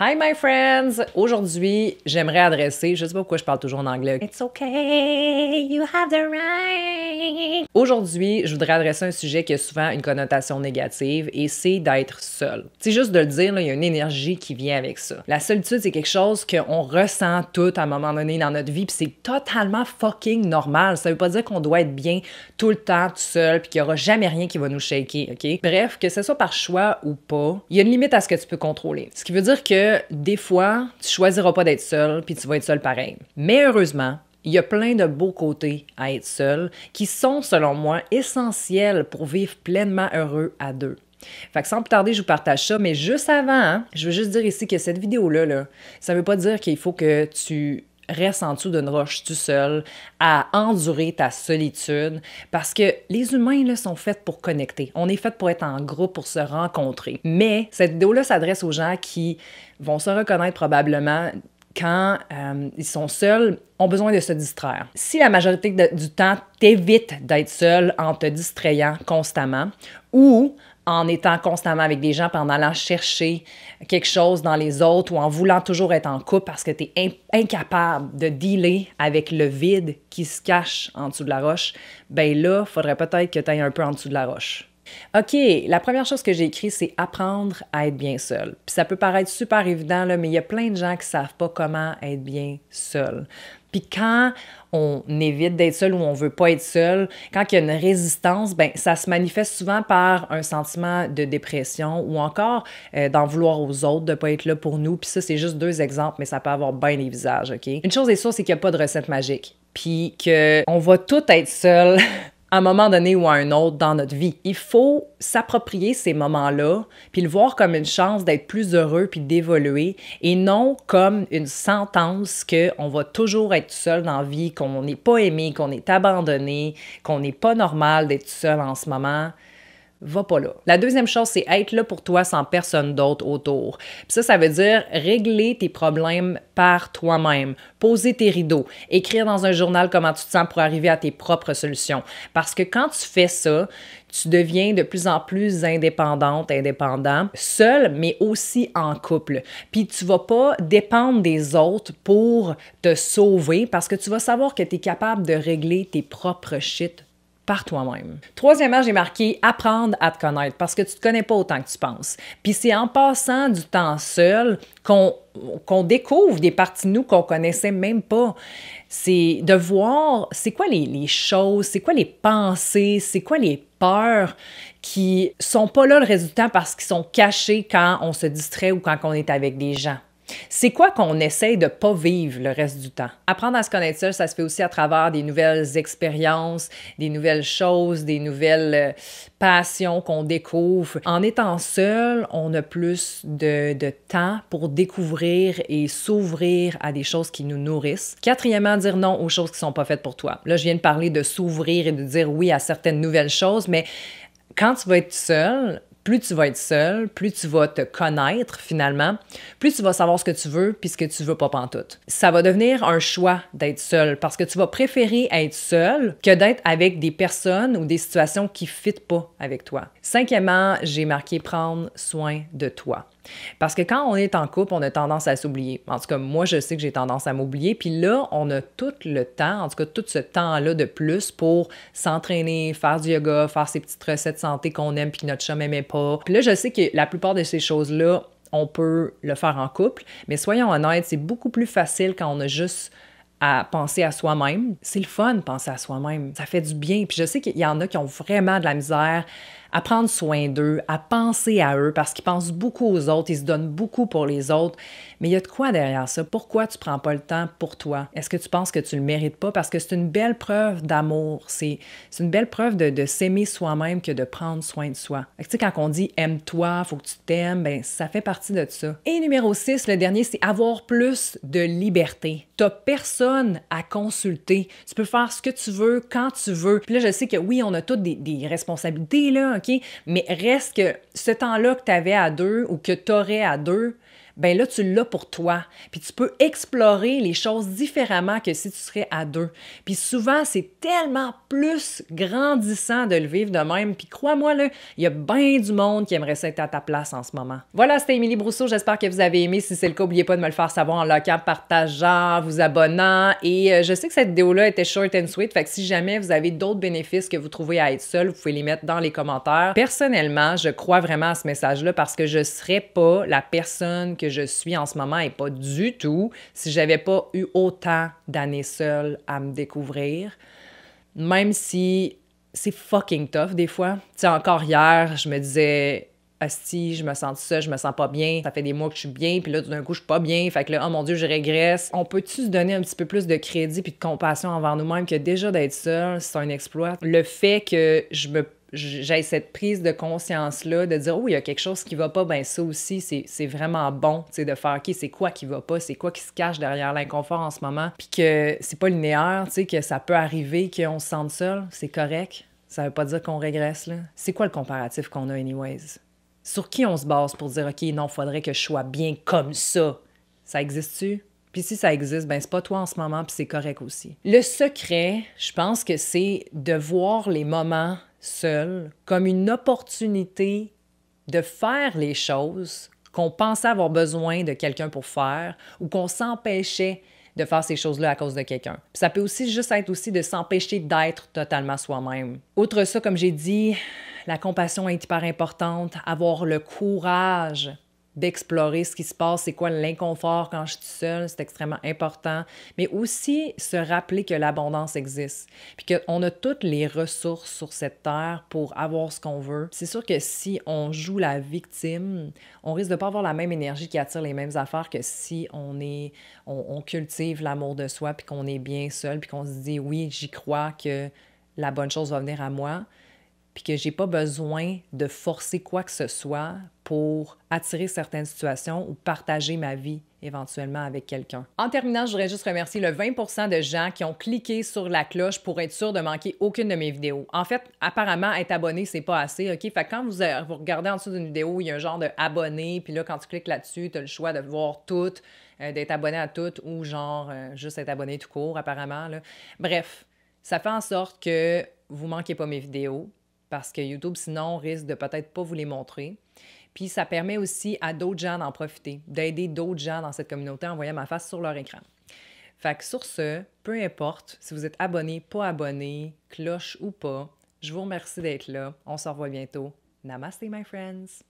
Hi my friends! Aujourd'hui, j'aimerais adresser, je sais pas pourquoi je parle toujours en anglais. It's okay, you have the right. Aujourd'hui, je voudrais adresser un sujet qui a souvent une connotation négative et c'est d'être seul. C'est juste de le dire, là, il y a une énergie qui vient avec ça. La solitude, c'est quelque chose qu'on ressent tout à un moment donné dans notre vie puis c'est totalement fucking normal. Ça veut pas dire qu'on doit être bien tout le temps tout seul puis qu'il y aura jamais rien qui va nous shaker, ok? Bref, que ce soit par choix ou pas, il y a une limite à ce que tu peux contrôler. Ce qui veut dire que des fois, tu choisiras pas d'être seul, puis tu vas être seul pareil. Mais heureusement, il y a plein de beaux côtés à être seul qui sont, selon moi, essentiels pour vivre pleinement heureux à deux. Fait que sans plus tarder, je vous partage ça, mais juste avant, hein, je veux juste dire ici que cette vidéo-là, ça veut pas dire qu'il faut que tu restes en dessous d'une roche tout seul à endurer ta solitude parce que les humains là, sont faits pour connecter. On est fait pour être en groupe, pour se rencontrer. Mais cette vidéo-là s'adresse aux gens qui vont se reconnaître probablement quand ils sont seuls, ont besoin de se distraire. Si la majorité du temps t'évites d'être seul en te distrayant constamment ou en étant constamment avec des gens, puis en allant chercher quelque chose dans les autres ou en voulant toujours être en couple parce que tu es incapable de dealer avec le vide qui se cache en dessous de la roche, ben là, il faudrait peut-être que tu ailles un peu en dessous de la roche. OK, la première chose que j'ai écrit, c'est apprendre à être bien seul. Puis ça peut paraître super évident, là, mais il y a plein de gens qui savent pas comment être bien seul. Puis quand on évite d'être seul ou on veut pas être seul, quand il y a une résistance, ben ça se manifeste souvent par un sentiment de dépression ou encore d'en vouloir aux autres, de pas être là pour nous. Puis ça, c'est juste deux exemples, mais ça peut avoir bien des visages, OK? Une chose est sûre, c'est qu'il n'y a pas de recette magique. Puis qu'on va tous être seuls à un moment donné ou à un autre dans notre vie. Il faut s'approprier ces moments-là, puis le voir comme une chance d'être plus heureux puis d'évoluer, et non comme une sentence qu'on va toujours être seul dans la vie, qu'on n'est pas aimé, qu'on est abandonné, qu'on n'est pas normal d'être seul en ce moment. Va pas là. La deuxième chose, c'est être là pour toi sans personne d'autre autour. Puis ça veut dire régler tes problèmes par toi-même, poser tes rideaux, écrire dans un journal comment tu te sens pour arriver à tes propres solutions. Parce que quand tu fais ça, tu deviens de plus en plus indépendant, seul, mais aussi en couple. Puis tu vas pas dépendre des autres pour te sauver parce que tu vas savoir que tu es capable de régler tes propres shit par toi-même. Troisièmement, j'ai marqué « apprendre à te connaître » parce que tu te connais pas autant que tu penses. Puis c'est en passant du temps seul qu'on découvre des parties de nous qu'on connaissait même pas. C'est de voir c'est quoi les choses, c'est quoi les pensées, c'est quoi les peurs qui sont pas là le résultat parce qu'ils sont cachés quand on se distrait ou quand on est avec des gens. C'est quoi qu'on essaye de pas vivre le reste du temps? Apprendre à se connaître seul, ça se fait aussi à travers des nouvelles expériences, des nouvelles choses, des nouvelles passions qu'on découvre. En étant seul, on a plus de temps pour découvrir et s'ouvrir à des choses qui nous nourrissent. Quatrièmement, dire non aux choses qui sont pas faites pour toi. Là, je viens de parler de s'ouvrir et de dire oui à certaines nouvelles choses, mais quand tu vas être seul, plus tu vas être seul, plus tu vas te connaître finalement, plus tu vas savoir ce que tu veux puis ce que tu veux pas pantoute. Ça va devenir un choix d'être seul parce que tu vas préférer être seul que d'être avec des personnes ou des situations qui ne fitent pas avec toi. Cinquièmement, j'ai marqué prendre soin de toi. Parce que quand on est en couple, on a tendance à s'oublier. En tout cas, moi, je sais que j'ai tendance à m'oublier. Puis là, on a tout le temps, en tout cas, tout ce temps-là de plus pour s'entraîner, faire du yoga, faire ces petites recettes santé qu'on aime puis que notre chum n'aimait pas. Puis là, je sais que la plupart de ces choses-là, on peut le faire en couple. Mais soyons honnêtes, c'est beaucoup plus facile quand on a juste à penser à soi-même. C'est le fun de penser à soi-même. Ça fait du bien. Puis je sais qu'il y en a qui ont vraiment de la misère à prendre soin d'eux, à penser à eux parce qu'ils pensent beaucoup aux autres, ils se donnent beaucoup pour les autres. Mais il y a de quoi derrière ça? Pourquoi tu prends pas le temps pour toi? Est-ce que tu penses que tu le mérites pas? Parce que c'est une belle preuve d'amour. C'est une belle preuve de s'aimer soi-même que de prendre soin de soi. Tu sais, quand on dit « aime-toi », « faut que tu t'aimes », ben ça fait partie de ça. Et numéro 6, le dernier, c'est avoir plus de liberté. T'as personne à consulter. Tu peux faire ce que tu veux, quand tu veux. Puis là, je sais que oui, on a toutes des responsabilités, là, OK? Mais reste que ce temps-là que tu avais à deux ou que tu aurais à deux, ben là, tu l'as pour toi. Puis tu peux explorer les choses différemment que si tu serais à deux. Puis souvent, c'est tellement plus grandissant de le vivre de même. Puis crois-moi, là, il y a bien du monde qui aimerait ça être à ta place en ce moment. Voilà, c'était Émilie Brousseau. J'espère que vous avez aimé. Si c'est le cas, n'oubliez pas de me le faire savoir en likant, partageant, vous abonnant. Et je sais que cette vidéo-là était short and sweet. Fait que si jamais vous avez d'autres bénéfices que vous trouvez à être seul, vous pouvez les mettre dans les commentaires. Personnellement, je crois vraiment à ce message-là parce que je serais pas la personne que je suis en ce moment et pas du tout si j'avais pas eu autant d'années seule à me découvrir. Même si c'est fucking tough des fois. Tu sais, encore hier, je me disais asti, je me sens seule, je me sens pas bien. Ça fait des mois que je suis bien, puis là, tout d'un coup, je suis pas bien. Fait que là, oh mon Dieu, je régresse. On peut-tu se donner un petit peu plus de crédit puis de compassion envers nous-mêmes que déjà d'être seul, c'est un exploit. Le fait que j'ai cette prise de conscience-là, de dire « Oh, il y a quelque chose qui va pas », ben ça aussi, c'est vraiment bon, tu sais, de faire « OK, c'est quoi qui va pas? C'est quoi qui se cache derrière l'inconfort en ce moment? » Puis que c'est pas linéaire, tu sais, que ça peut arriver qu'on se sente seul, c'est correct. Ça veut pas dire qu'on régresse, là. C'est quoi le comparatif qu'on a anyways? Sur qui on se base pour dire « OK, non, faudrait que je sois bien comme ça? » Ça existe-tu? Puis si ça existe, ben c'est pas toi en ce moment, puis c'est correct aussi. Le secret, je pense que c'est de voir les moments seuls comme une opportunité de faire les choses qu'on pensait avoir besoin de quelqu'un pour faire ou qu'on s'empêchait de faire ces choses-là à cause de quelqu'un. Puis ça peut aussi juste être aussi de s'empêcher d'être totalement soi-même. Outre ça, comme j'ai dit, la compassion est hyper importante, avoir le courage d'explorer ce qui se passe, c'est quoi l'inconfort quand je suis seule, c'est extrêmement important, mais aussi se rappeler que l'abondance existe, puis qu'on a toutes les ressources sur cette terre pour avoir ce qu'on veut. C'est sûr que si on joue la victime, on risque de pas avoir la même énergie qui attire les mêmes affaires que si on cultive l'amour de soi, puis qu'on est bien seul, puis qu'on se dit « Oui, j'y crois que la bonne chose va venir à moi », puis que j'ai pas besoin de forcer quoi que ce soit pour attirer certaines situations ou partager ma vie éventuellement avec quelqu'un. En terminant, je voudrais juste remercier le 20% de gens qui ont cliqué sur la cloche pour être sûr de manquer aucune de mes vidéos. En fait, apparemment, être abonné, c'est pas assez, OK? Fait que quand vous regardez en dessous d'une vidéo, il y a un genre de abonné, puis là, quand tu cliques là-dessus, tu as le choix de voir toutes, d'être abonné à toutes ou genre juste être abonné tout court, apparemment, là. Bref, ça fait en sorte que vous manquez pas mes vidéos, parce que YouTube, sinon, risque de peut-être pas vous les montrer. Puis ça permet aussi à d'autres gens d'en profiter, d'aider d'autres gens dans cette communauté en voyant ma face sur leur écran. Fait que sur ce, peu importe si vous êtes abonné, pas abonné, cloche ou pas, je vous remercie d'être là. On se revoit bientôt. Namaste, my friends!